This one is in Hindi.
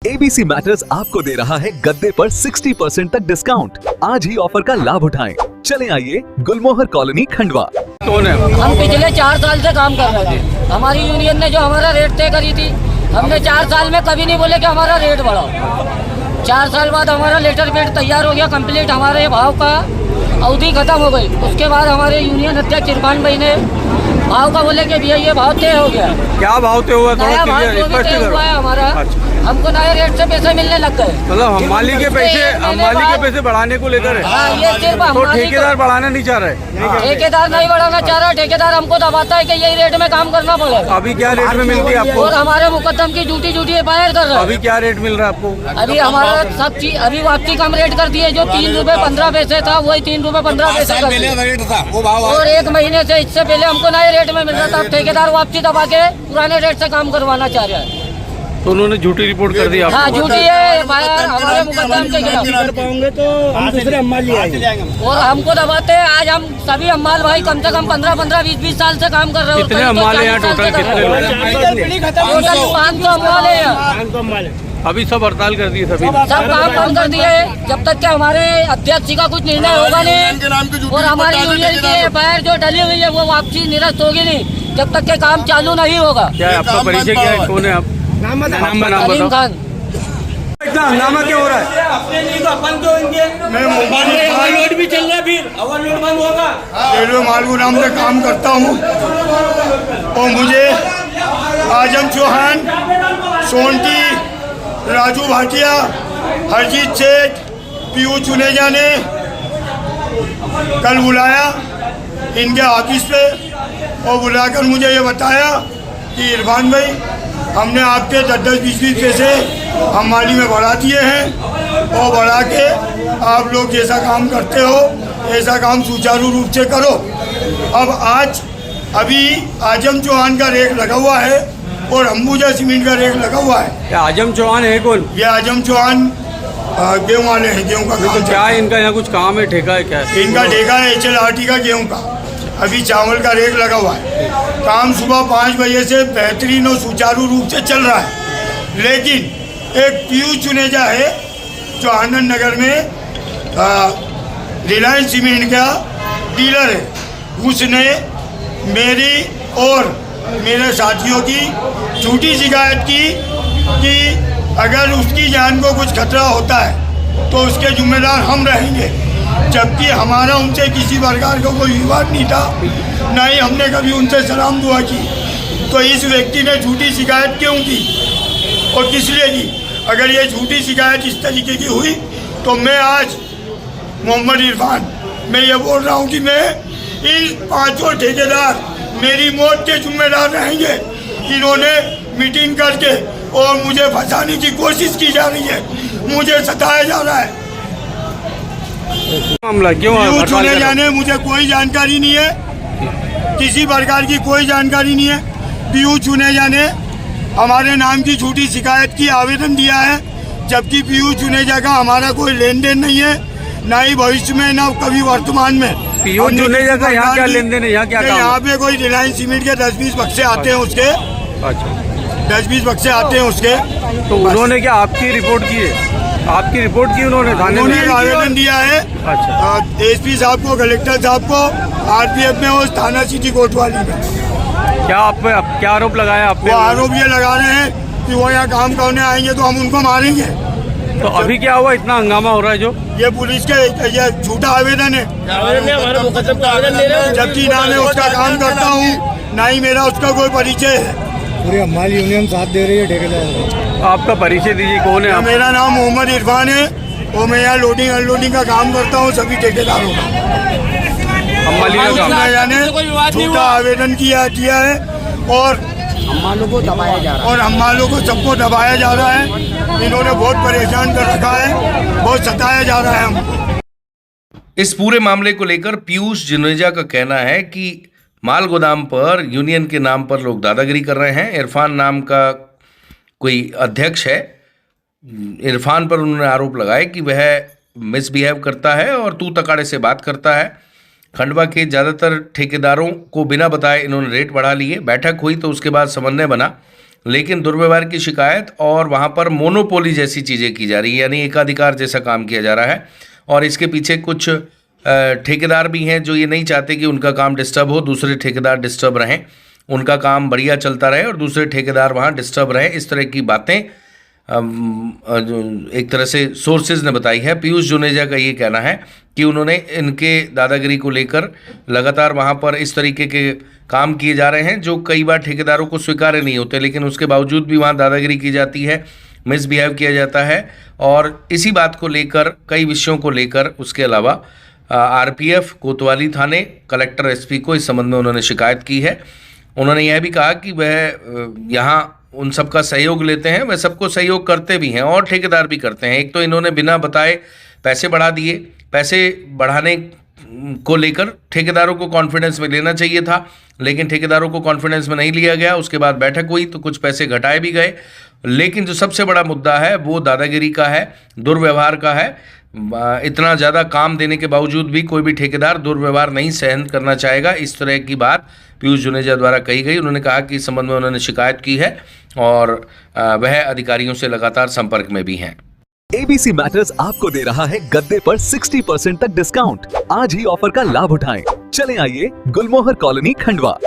ABC मैटर्स आपको दे रहा है गद्दे पर 60% तक डिस्काउंट। आज ही ऑफर का लाभ उठाएं। चले आइए गुलमोहर कॉलोनी खंडवा। हम पिछले 4 साल से काम कर रहे थे। हमारी यूनियन ने जो हमारा रेट तय करी थी, हमने 4 साल में कभी नहीं बोले कि हमारा रेट बढ़ाओ। 4 साल बाद हमारा लेटर पेड तैयार हो गया कंप्लीट, हमारे भाव का अवधि खत्म हो गई। उसके बाद हमारे यूनियन अध्यक्ष इरफान भाई ने भाव का बोले कि भैया ये भाव तय हो गया। क्या भाव तय हुआ? नया भाव जो भी तय हुआ है हमारा, हमको नए रेट से पैसे मिलने लग गए। मतलब हमाली के पैसे बढ़ाने को लेकर है। हाँ, ये सिर्फ तो ठेकेदार बढ़ाना नहीं चाह रहे। ठेकेदार नहीं बढ़ाना चाह रहा। ठेकेदार हमको दबाता है कि यही रेट में काम करना पड़ेगा। अभी क्या रेट में मिलती है आपको? और हमारे मुकदम की झूठी एफआईआर कर रहे हैं। अभी क्या रेट मिल रहा है आपको? अभी हमारा सब चीज अभी वापसी कम रेट कर दिए। जो 3 रुपए 15 पैसे था वही 3 रुपए 15 पैसे कर दिया। और 1 महीने से इससे पहले हमको नए रेट में मिल रहा था। ठेकेदार वापसी दबा के पुराने रेट से काम करवाना चाह रहा है। तो उन्होंने झूठी रिपोर्ट कर दी आपको? हाँ, झूठी है एफआईआर हमारे मुकदम के खिलाफ। कर पाओगे तो हम दूसरे अम्माली आएंगे। और हमको दबाते हैं। आज हम सभी अम्माल भाई कम से कम 15-15, 20-20 साल से काम कर रहे हो। कितने अम्माल हैं यहाँ टोटल? कितने लोग? टोटल 500 अम्माल है यहाँ। अभी सब हड़ताल कर दिए सभी? सब काम बंद कर दिए जब तक कि हमारे अध्यक्ष का कुछ निर्णय होगा नहीं। और हमारी यूनियन की एफआईआर जो डली हुई है वो वापसी निरस्त होगी नहीं जब तक के काम चालू नहीं होगा। क्या है आपका परिचय? क्या है? कौन है आप? नाम अलीम खान। इतना हंगामा क्या हो रहा है? अपने लिए तो अपन तो इनके ओवरलोड भी चल रहा है, फिर ओवरलोड बंद होगा। रेलवे मालगू नाम से काम करता हूँ और मुझे आजम चौहान, सोनटी, राजू भाटिया, हरजीत सेठ, पीयूष चुनेजा ने कल बुलाया इनके ऑफिस पे और बुलाकर मुझे ये बताया कि इरफान भाई हमने आपके 10-20 पैसे हमारी में बढ़ा दिए हैं और बढ़ा के आप लोग जैसा काम करते हो ऐसा काम सुचारू रूप से करो। अब अभी आजम चौहान का रेट लगा हुआ है और अंबुजा सीमेंट का रेट लगा हुआ है। क्या आजम चौहान है कौन? ये आजम चौहान गेहूँ वाले हैं, गेहूँ का काम। क्या है इनका यहाँ कुछ काम है? ठेका है क्या? इनका ठेका है HLRT का गेहूँ का। अभी चावल का रेट लगा हुआ है। काम सुबह 5 बजे से बेहतरीन और सुचारू रूप से चल रहा है। लेकिन एक पीयूष चुनेजा है जो आनंद नगर में रिलायंस सीमेंट का डीलर है, उसने मेरी और मेरे साथियों की झूठी शिकायत की कि अगर उसकी जान को कुछ खतरा होता है तो उसके जिम्मेदार हम रहेंगे। जबकि हमारा उनसे किसी प्रकार का कोई विवाद नहीं था, ना ही हमने कभी उनसे सलाम दुआ की। तो इस व्यक्ति ने झूठी शिकायत क्यों की और किस लिए की? अगर ये झूठी शिकायत इस तरीके की हुई तो मैं आज मोहम्मद इरफान मैं ये बोल रहा हूँ कि मैं इन 5 ठेकेदार मेरी मौत के जिम्मेदार रहेंगे। इन्होंने मीटिंग करके और मुझे फंसाने की कोशिश की जा रही है, मुझे सताया जा रहा है। मामला क्यों? चुने जाने मुझे कोई जानकारी नहीं है, किसी प्रकार की कोई जानकारी नहीं है। पीयूष चुनेजा ने हमारे नाम की झूठी शिकायत की आवेदन दिया है, जबकि पीयूष चुनेजा का हमारा कोई लेन देन नहीं है, ना ही भविष्य में ना कभी वर्तमान में। पीयूष चुनेजा का यहाँ क्या लेन देन है? यहाँ क्या काम? यहाँ पे कोई रिलायंस सीमेंट के 10-20 बक्से आते हैं उसके। अच्छा, 10-20 बक्से आते हैं उसके। तो उन्होंने क्या आपकी रिपोर्ट की है? आपकी रिपोर्ट की उन्होंने थाने में? एक आवेदन दिया है। अच्छा, SP साहब को, कलेक्टर साहब को, RPF में और थाना सिटी कोतवाली में। क्या आप पे क्या आरोप लगाया आप पे? वो आरोप ये लगा रहे हैं कि वो यहाँ काम करने आएंगे तो हम उनको मारेंगे। तो अभी क्या हुआ? इतना हंगामा हो रहा है जो? ये पुलिस के ये झूठा आवेदन है, जबकि ना मैं उसका काम करता हूँ ना ही मेरा उसका कोई परिचय है। पूरी हमारी यूनियन साथ दे रही है ठेकेदार। आपका परिचय दीजिए, कौन है आप? मेरा नाम मोहम्मद इरफान है और मैं यहाँ लोडिंग अनलोडिंग का काम करता हूँ सभी ठेकेदारों का। झूठा आवेदन किया है और हमालों को सबको दबाया जा रहा है। इन्होंने बहुत परेशान कर रखा है, बहुत सताया जा रहा है हमको। इस पूरे मामले को लेकर पीयूष जुनेजा का कहना है कि माल गोदाम पर यूनियन के नाम पर लोग दादागिरी कर रहे हैं। इरफान नाम का कोई अध्यक्ष है, इरफान पर उन्होंने आरोप लगाए कि वह मिसबिहेव करता है और तू तकाड़े से बात करता है। खंडवा के ज़्यादातर ठेकेदारों को बिना बताए इन्होंने रेट बढ़ा लिए। बैठक हुई तो उसके बाद समन्वय बना लेकिन दुर्व्यवहार की शिकायत और वहाँ पर मोनोपोली जैसी चीज़ें की जा रही है, यानी एकाधिकार जैसा काम किया जा रहा है। और इसके पीछे कुछ ठेकेदार भी हैं जो ये नहीं चाहते कि उनका काम डिस्टर्ब हो, दूसरे ठेकेदार डिस्टर्ब रहें, उनका काम बढ़िया चलता रहे और दूसरे ठेकेदार वहाँ डिस्टर्ब रहे। इस तरह की बातें एक तरह से सोर्सेज ने बताई है। पीयूष जुनेजा का ये कहना है कि उन्होंने इनके दादागिरी को लेकर लगातार वहाँ पर इस तरीके के काम किए जा रहे हैं जो कई बार ठेकेदारों को स्वीकार्य नहीं होते, लेकिन उसके बावजूद भी वहाँ दादागिरी की जाती है, मिसबिहेव किया जाता है। और इसी बात को लेकर, कई विषयों को लेकर, उसके अलावा आरपीएफ कोतवाली थाने, कलेक्टर, एसपी को इस संबंध में उन्होंने शिकायत की है। उन्होंने यह भी कहा कि वह यहाँ उन सबका सहयोग लेते हैं, वह सबको सहयोग करते भी हैं और ठेकेदार भी करते हैं। एक तो इन्होंने बिना बताए पैसे बढ़ा दिए, पैसे बढ़ाने को लेकर ठेकेदारों को कॉन्फिडेंस में लेना चाहिए था, लेकिन ठेकेदारों को कॉन्फिडेंस में नहीं लिया गया। उसके बाद बैठक हुई तो कुछ पैसे घटाए भी गए, लेकिन जो सबसे बड़ा मुद्दा है वो दादागिरी का है, दुर्व्यवहार का है। इतना ज़्यादा काम देने के बावजूद भी कोई भी ठेकेदार दुर्व्यवहार नहीं सहन करना चाहेगा, इस तरह की बात पीयूष जुनेजा द्वारा कही गई। उन्होंने कहा कि इस संबंध में उन्होंने शिकायत की है और वह अधिकारियों से लगातार संपर्क में भी हैं। ABC मैटर्स आपको दे रहा है गद्दे पर 60% तक डिस्काउंट। आज ही ऑफर का लाभ उठाएं। चले आइए गुलमोहर कॉलोनी, खंडवा।